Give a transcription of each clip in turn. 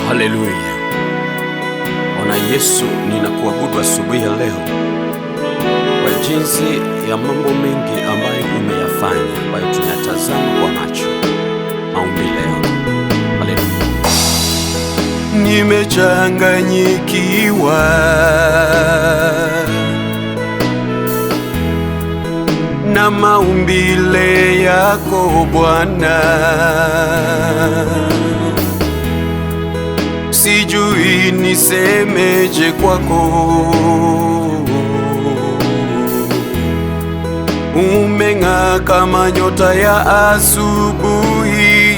Haleluya. Bwana Yesu, ninakuabudu asubuhi ya leo kwa jinsi ya mambo mengi ambayo umeyafanya, ambayo tunatazama kwa macho maombi leo. Haleluya. Nimechanganyikiwa na maumbile yako Bwana, sijui nisemeje kwako. Umeng'aa kama nyota ya asubuhi.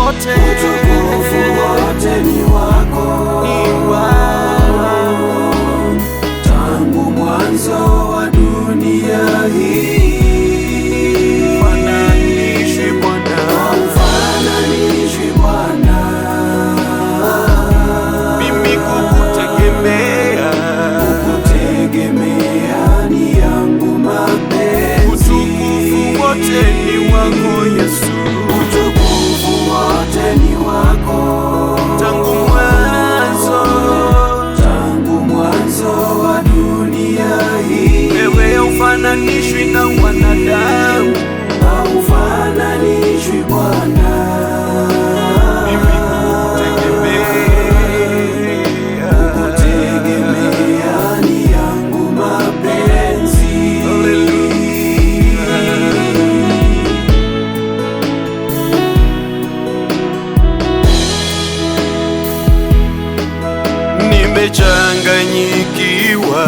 Utukufu wote ni wako, tangu mwanzo wa dunia hii. Ufananishwi Bwana, ufananishwi Bwana. Mimi kukutegemea ni yangu mapenzi. Utukufu wote ni wako Yesu, utukufu wote ni wako, tangu mwanzo wa dunia hii. Wewe haufananishwi na wanadamu, haufananishwi Bwana. Mimi kukutegemea ni yangu mapenzi. Nimechanganyikiwa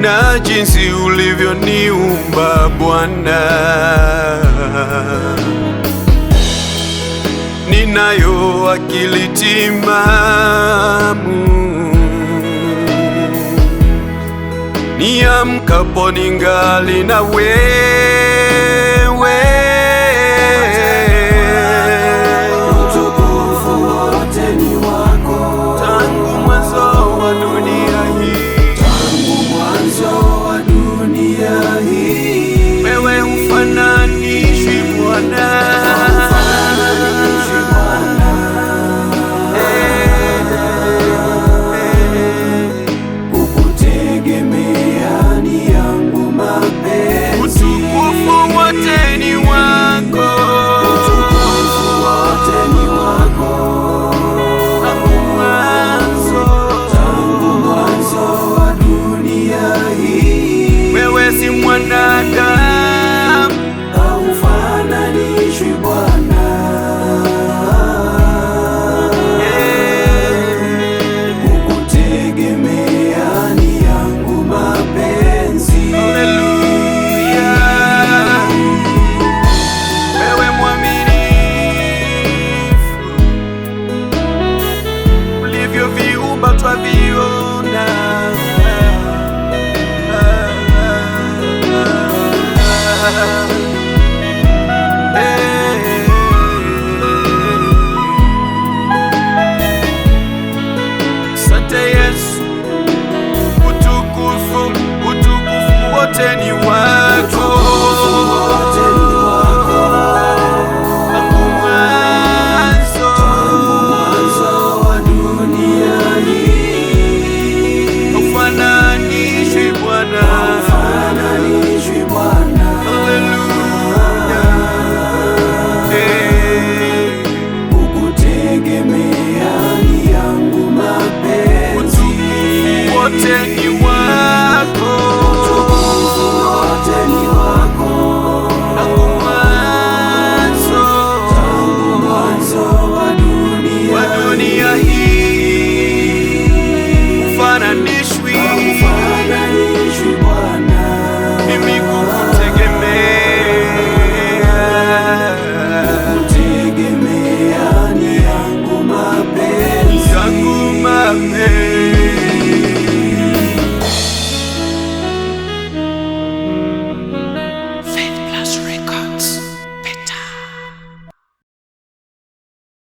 na jinsi ulivyoniumba Bwana, ninayo akili timamu, niamkapo ningali na wewe. Si mwanadamu, haufananishwi Bwana. Kukutegemea ni yangu mapenzi. Haleluya. Wewe mwaminifu, ulivyoviumba twaviona. Asante Yesu, utukufu wote ni wako, tangu mwanzo wa dunia hii. Haufananishwi Bwana, haufananishwi Bwana. Haleluya. Kukutegemea ni yangu mapenzi. Wote ni